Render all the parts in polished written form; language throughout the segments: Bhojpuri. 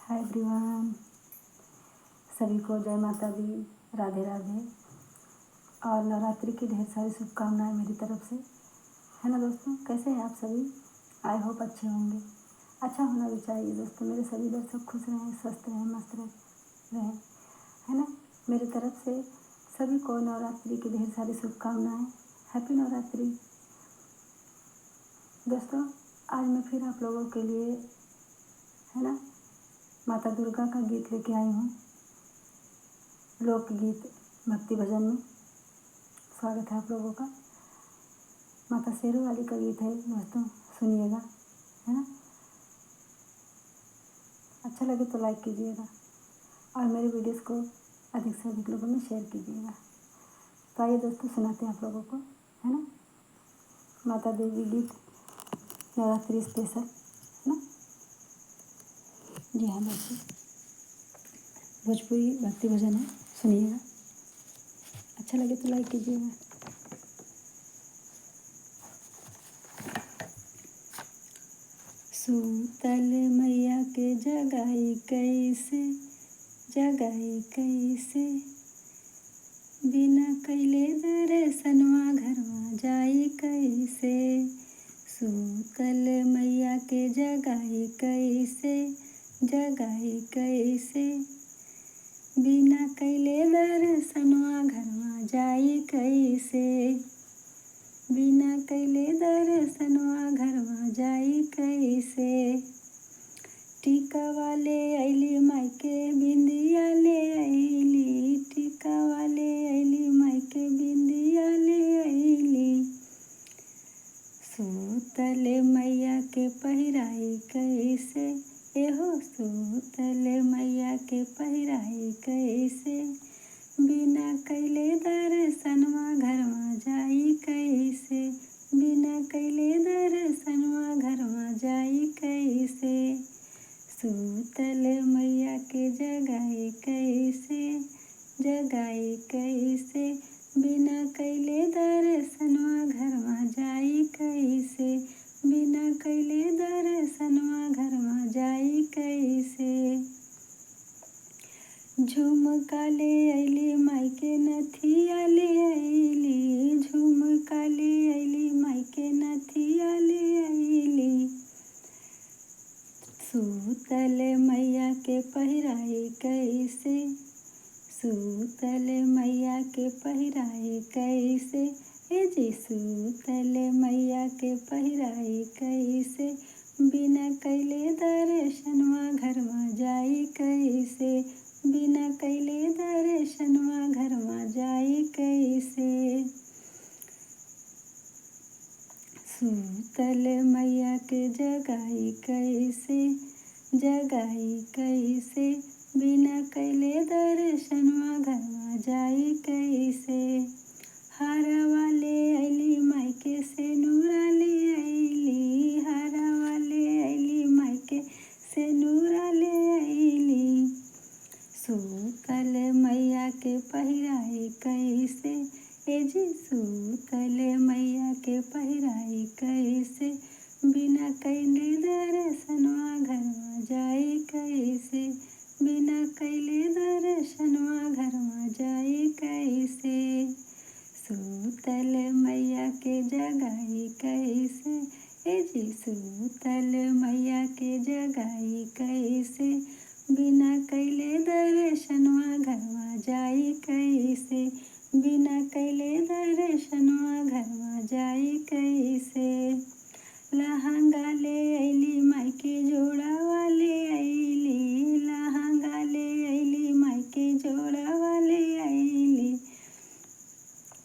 हाय एवरीवन, सभी को जय माता दी, राधे राधे। और नवरात्रि की ढेर सारी शुभकामनाएं मेरी तरफ से, है ना दोस्तों। कैसे हैं आप सभी? आई होप अच्छे होंगे। अच्छा होना भी चाहिए दोस्तों। मेरे सभी दर्शक खुश रहें, स्वस्थ रहें, मस्त रहें, है ना। मेरी तरफ से सभी को नवरात्रि की ढेर सारी शुभकामनाएं। हैप्पी नवरात्रि दोस्तों। आज मैं फिर आप लोगों के लिए, है ना, माता दुर्गा का गीत लेके आई हूँ। लोकगीत भक्ति भजन में स्वागत है आप लोगों का। माता शेरों वाली का गीत है दोस्तों, सुनिएगा, है ना। अच्छा लगे तो लाइक कीजिएगा और मेरे वीडियोस को अधिक से अधिक लोगों में शेयर कीजिएगा। तो आइए दोस्तों, सुनाते हैं आप लोगों को, है ना, माता देवी गीत नवरात्रि स्पेशल, है ना। जी हाँ दोस्तों, भोजपुरी भक्ति भजन है, सुनिएगा। अच्छा लगे तो लाइक कीजिएगा। सूतल मैया के जगाई कैसे, जगाई कैसे, बिना कैले दर्शनवा घरवा जाई कैसे। सूतल मैया के जगाई कैसे, जगाई कैसे, बिना कैले दर्शनवा घरवा जाई कैसे। बिना कैले दर्शनवा घरवा जाई कैसे। टीका वाले अली मायके बिंदिया ले अली, टीका वाले अली मायके बिंदिया ले अली। सूतल मैया के पहिराई कैसे, एहो सूतल मैया के पहिराई कैसे, बिना कैले दर्शनवा घरवा जाई कैसे। बिना कैले दर्शनवा घरवा जाई कैसे। सूतल मैया के जगाई कैसे, जगाई कैसे, बिना कैले दर्शनवा घरवा जाई कैसे। बिना कैले दर्शनवा घरवा जाई कैसे। झुमका ले अली मायके नथिया ले अली, झुमका ले अली मायके नथिया ले अली। सूतल मैया के पहिराई कैसे, सूतल मैया के पहिराई कैसे, ए जी सूतल मैया के पहिराई कैसे, बिना कैले दर्शनवा घरवा जाई कैसे। बिना कैले दर्शनवा घरवा जाई कैसे। सूतल मैया के जगाई कैसे, जगाई कैसे, बिना कैले दर्शनवा घरवा जाई कैसे। हारा वाले अली मायके से नूरा ले अली, हारा वाले अली मायके से नूरा ले अली। सूतल मैया के पहिराई कैसे, ए जी सूतल मैया के पहिराई कैसे, बिना कैले दर्शनवा घरवा जाई कैसे। बिना कैले दर्शनवा घरवा जाई कैसे। सूतल मैया के जगाई कैसे, ए जी सूतल मैया के जगाई कैसे, बिना कैले दर्शनवा घरवा जाई कैसे। बिना कैले दर्शनवा घरवा जाई कैसे। लहंगा ले अली मायके जोड़ा वाले अली, लहंगा ले अली मायके जोड़ा वाले अली।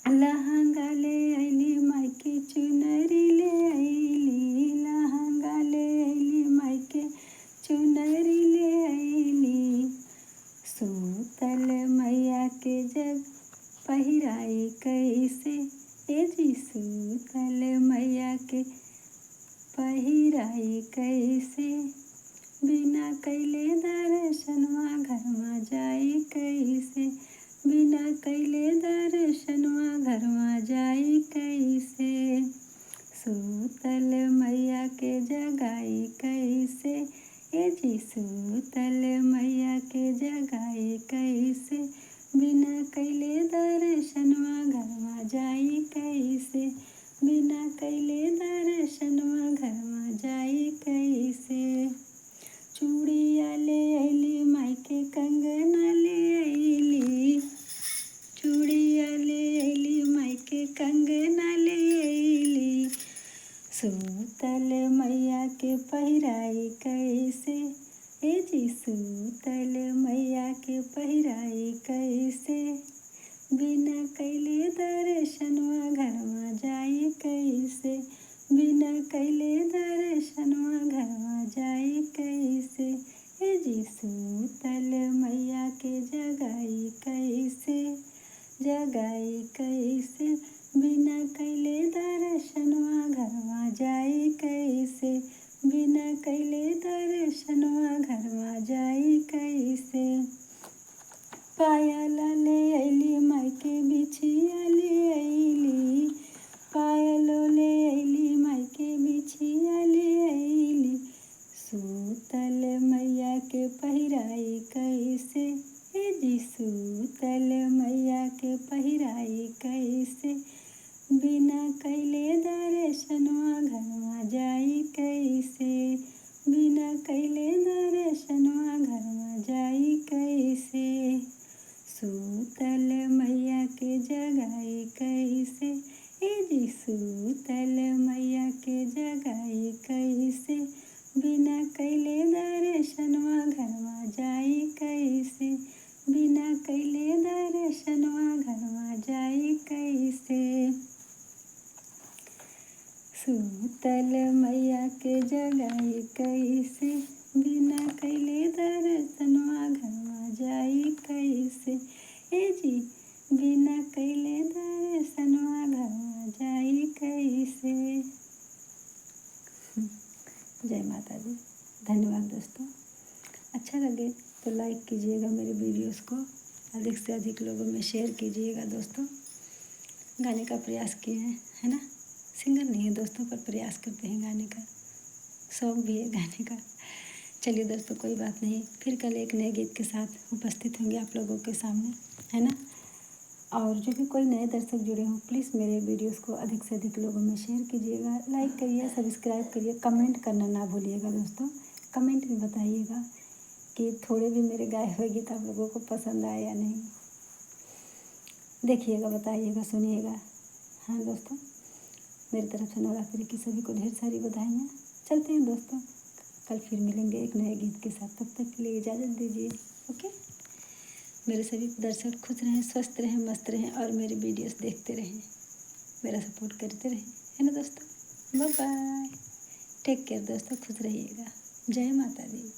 लहंगा ले अली मायके चुनरी ले अली, लहंगा ले अली मायके चुनरी ले अली। सूतल मैया के जग पहिराई कैसे, ए जी सूतल मैया के पहिराई कैसे, बिना कैले दर्शनवा घरवा जाई कैसे। बिना कैले दर्शनवा घरवा जाई कैसे। सूतल मैया के जगाई कैसे, ए जी सूतल मैया के जगाई कैसे, बिना कैले दर्शनवा घरवा जाई कैसे, बिना कैले दर्शनवा घरवा जाई कैसे। चूड़िया ले अइली माई के कंगना ले अइली, चूड़िया ले अइली माई के कंगना ले अइली। सूतल मैया के पहिराई कैसे, ए जी सूतल मैया के पहिराई कैसे, बिना कैले दर्शनवा घरवा जाई कैसे, बिना कैले दर्शनवा घरवा जाई कैसे। ए जी सूतल मैया के जगाई कैसे, जगाई कैसे, बिना कैले दर्शनवा घरवा जाई कैसे, बिना कैले दर्शनवा घरवा जाई कैसे। पायल ले अइली माई के बिछिया ले अइली, पायल ले अइली माई के बिछिया ले अइली। सूतल मैया के पहिराई कैसे, ए जी सूतल मैया के पहिराई कैसे, बिना कैले दर्शनवा घरवा जाई कैसे, बिना कैले दर्शनवा घरवा जाई कैसे। सूतल मैया के जगाई कैसे, ए जी सूतल मैया के जगाई कैसे, बिना कैले दर्शनवा घरवा जाई कैसे, बिना कैले दर्शनवा घरवा जाई कैसे। सूतल मैया के जगाई कैसे, बिना कैले दर्शनवा घरवा जाई कैसे, ए जी बिना कैले दर्शनवा घरवा जाई कैसे। जय माता दी। धन्यवाद दोस्तों। अच्छा लगे तो लाइक कीजिएगा मेरे वीडियोस को, अधिक से अधिक लोगों में शेयर कीजिएगा दोस्तों। गाने का प्रयास किए हैं, है ना। सिंगर नहीं है दोस्तों, पर प्रयास करते हैं गाने का, शौक भी है गाने का। चलिए दोस्तों, कोई बात नहीं, फिर कल एक नए गीत के साथ उपस्थित होंगे आप लोगों के सामने, है ना। और जो भी कोई नए दर्शक जुड़े हों, प्लीज़ मेरे वीडियोस को अधिक से अधिक लोगों में शेयर कीजिएगा, लाइक करिए, सब्सक्राइब करिए, कमेंट करना ना भूलिएगा दोस्तों। कमेंट में बताइएगा कि थोड़े भी मेरे गाए हुए गीत आप लोगों को पसंद आए या नहीं। देखिएगा, बताइएगा, सुनिएगा। हाँ दोस्तों, मेरी तरफ से नवरात्रि की सभी को ढेर सारी बधाइयाँ। चलते हैं दोस्तों, कल फिर मिलेंगे एक नए गीत के साथ। तब तक के लिए इजाज़त दीजिए। ओके। मेरे सभी दर्शक खुश रहें, स्वस्थ रहें, मस्त रहें और मेरे वीडियोस देखते रहें, मेरा सपोर्ट करते रहें, है ना दोस्तों। बाय बाय, टेक केयर दोस्तों, खुश रहिएगा। जय माता दी।